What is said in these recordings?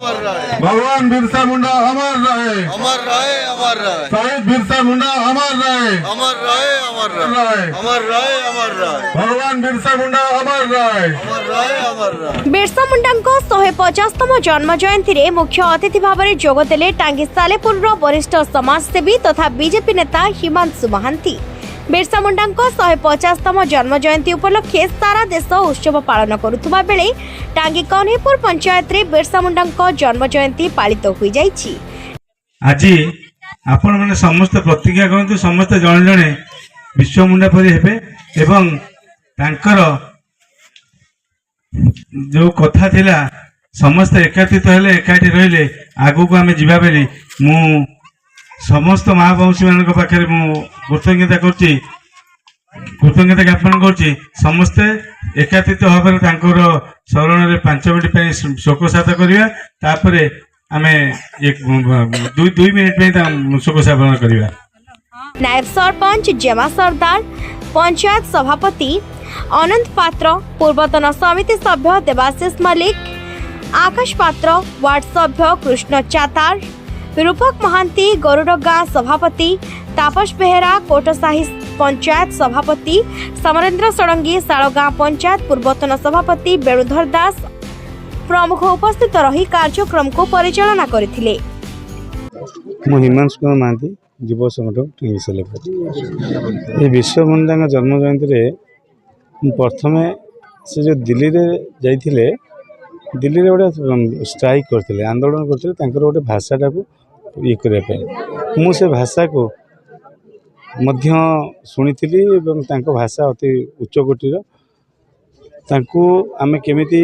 भगवान बिरसा मुंडा अमर रहे, अमर रहे, अमर रहे, शहीद बिरसा मुंडा अमर रहे, अमर रहे, अमर रहे, अमर रहे, अमर रहे, भगवान बिरसा मुंडा अमर रहे, अमर रहे, अमर रहे। बिरसा मुंडाको 150तम जन्म जयंती रे मुख्य अतिथि भाव में जोगदेले टांगी सालेपुर वरिष्ठ समाजसेवी तथा बीजेपी नेता हिमांशु महांती। बिरसा मुंडाको 150तम जन्म जयंती उपलक्षे सारा देश उत्सव पालन करुवा बेले टांगी कन्हेपुर पंचायत रे बिरसा मुंडाको जन्म जयंती पालित हो जाइछि। आज आपण माने समस्त प्रतिज्ञा करंतु समस्त जण जणे विश्व मुंडा परि हेबे एवं तांकर जो कथा थिला समस्त एकात्रित हेले एकाठी रहिले आगु को आमे जिबा बेली मु समस्त महावंशी मान पाखे कृतज्ञता कृतज्ञता ज्ञापन कर समस्ते एकात्रित भाव शरण में 5 मिनिट शोक साध करवा आमे 2 मिनिट शोक साधन करवा। नायब सरपंच जेमा सरदार, पंचायत सभापति अनंत पात्र, पूर्वतन समिति सभ्य देवाशीष मल्लिक, आकाश पात्र, वार्ड सभ्य कृष्ण चातार, रूपक महांती, गरुड़गाँ सभापति तापस बेहेरा, कोटसाही पंचायत सभापति समरेंद्र षडंगी, शालगाँ पंचायत पूर्वतन सभापति वेणुधर दास प्रमुख उपस्थित रही कार्यक्रम को परिचालना करथिले। हिमांशु महांती युव संगठन टांगी सालेपुर। ये विश्व मुंडा जन्म जयंती प्रथम से जो दिल्ली रे जाइथिले दिल्ली रे गोटे स्ट्राइक करते आंदोलन करते गोटे भाषाटा को ये करने मु से भाषा को मध्य शुणी भाषा अति उच्चकोटीर आमे केमिति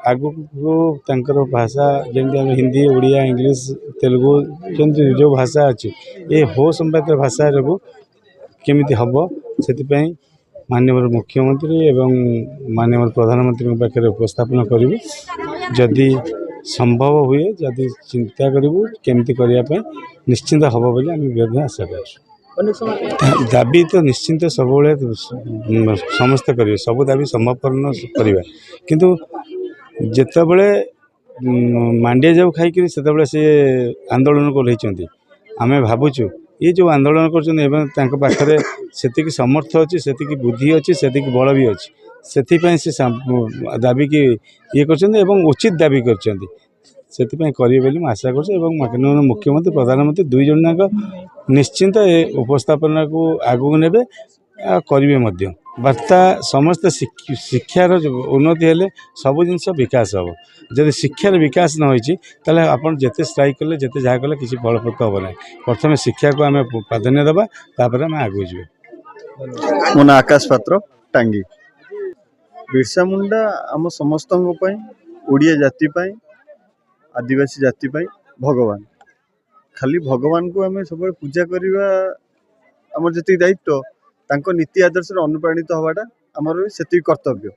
आगु को भाषा जमी आम हिंदी ओडिया इंग्लिश तेलुगु जमी जो भाषा अच्छी ये हो संपादित भाषा जो केमिति हम से माननीय मुख्यमंत्री एवं माननीय प्रधानमंत्री पाखे उपस्थापन करूँ जदि संभव हुए जदि चिंता करूँ केमती करने निश्चिंत हम बोली आम आशा कर दाबी तो निश्चिंत सब समस्त करेंगे सब दाबी संभवपूर्ण करवा किंतु जितेबले मांडिया जाऊ खाई से आंदोलन कर आम भावुँ ये जो आंदोलन कर से समर्थ अच्छी से बुद्धि अच्छी से बल भी अच्छी से दाबी की ये कर उचित दाबी कर करेंगे आशा कर मुख्यमंत्री प्रधानमंत्री दुई जन निश्चिंत उपस्थापना को आगू ने करेंगे वार्ता समस्त शिक्षार उन्नति हेले सब जिन विकास हम जब शिक्षार विकास न होती आप जिते स्ट्राइक कले जिते जहाँ कले किसी फलप्रद हम ना प्रथम शिक्षा को आम प्राधान्य देवा तापर आम आगू जी। मो ना आकाश पात्र टांगी। बिरसा मुंडा आम समस्त ओडिया जाति आदिवासी जाति भगवान खाली भगवान को आम सब पूजा करवा आम जी दायित्व तांको नीति आदर्श अनुप्राणित हवाटा आमर से कर्तव्य।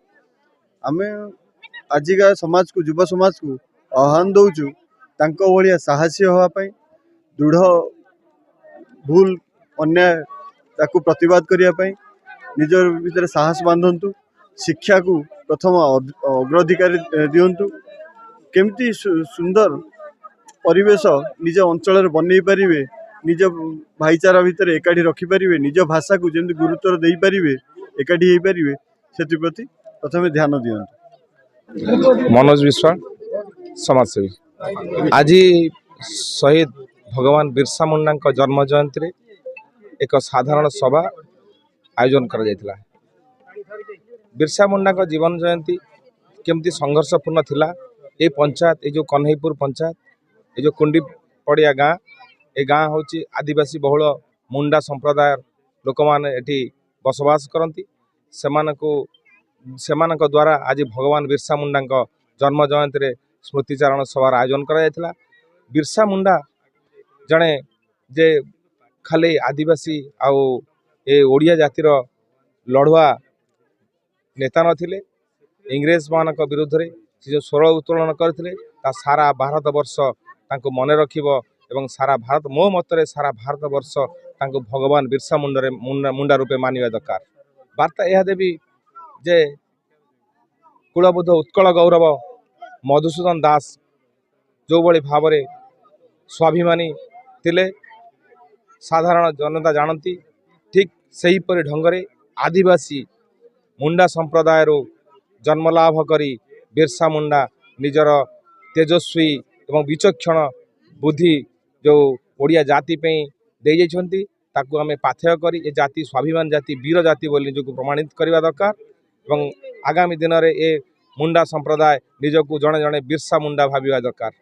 आम आजिका समाज को युव समाज को आह्वान दौचु तांको भलिया साहसी होगापाई दृढ़ भूल अन्याय ताकू प्रतिवाद करने निजर भीतर साहस बांधतु शिक्षा को प्रथम अग्राधिकार दिंतु केमती सुंदर परिवेश निज अंचल बनई पारे निज भाईचारा भितर एकाठी रखिपारे निज भाषा को जमी गुरुत्व दे पारे एकाठी हो पारे से प्रति प्रथम ध्यान दिंतु। मनोज विश्वाल समाजसेवी। आज शहीद भगवान बिरसा मुंडा जन्म जयंती एक साधारण सभा आयोजन करा जायतिला। बिरसा मुंडा जीवन जयंती केमती संघर्षपूर्ण थिला ये पंचायत ये जो कन्हेपुर पंचायत ये जो कुंडी पड़िया गाँ ये गाँ हूँ आदिवासी बहुल मुंडा संप्रदाय लोक मैंने ये बसवास करती सेमान द्वारा आज भगवान बिरसा मुंडा जन्म जयंती स्मृतिचारण सभार आयोजन करा जायतिला। बिरसा मुंडा जड़े जे खाली आदिवासी आउ ये ओडिया जातिर लड़ुआ नेता नथिले इंग्रेज मान विरुद्ध रे जो स्वर उत्तोलन करथिले सारा भारत वर्ष तांको मने रखिबो एवं सारा भारत मो मतरे सारा भारत वर्ष तांको भगवान बिरसा मुंडा रूपे मानिबा दरकार। वार्ता यह देवी जे कुलबुद्ध उत्कल गौरव मधुसूदन दास ଯେଉଁଭଳି ଭାବରେ ସ୍ୱାଭିମାନୀ ଥିଲେ ସାଧାରଣ ଜନତା ଜାଣନ୍ତି। ଠିକ୍ ସେହିପରି ଢଙ୍ଗରେ ଆଦିବାସୀ ମୁଣ୍ଡା ସମ୍ପ୍ରଦାୟରୁ ଜନ୍ମଲାଭ କରି ବିର୍ସା ମୁଣ୍ଡା ନିଜର ତେଜସ୍ୱୀ ଏବଂ ବିଚକ୍ଷଣ ବୁଦ୍ଧି ଯେଉଁ ଓଡ଼ିଆ ଜାତି ପାଇଁ ଦେଇଯାଇଛନ୍ତି ତାକୁ ଆମେ ପାଥେୟ କରି ଏ ଜାତି ସ୍ୱାଭିମାନ ଜାତି ବୀର ଜାତି ବୋଲି ନିଜକୁ ପ୍ରମାଣିତ କରିବା ଦରକାର ଏବଂ ଆଗାମୀ ଦିନରେ ଏ ମୁଣ୍ଡା ସମ୍ପ୍ରଦାୟ ନିଜକୁ ଜଣେ ଜଣେ ବିର୍ସା ମୁଣ୍ଡା ଭାବିବା ଦରକାର।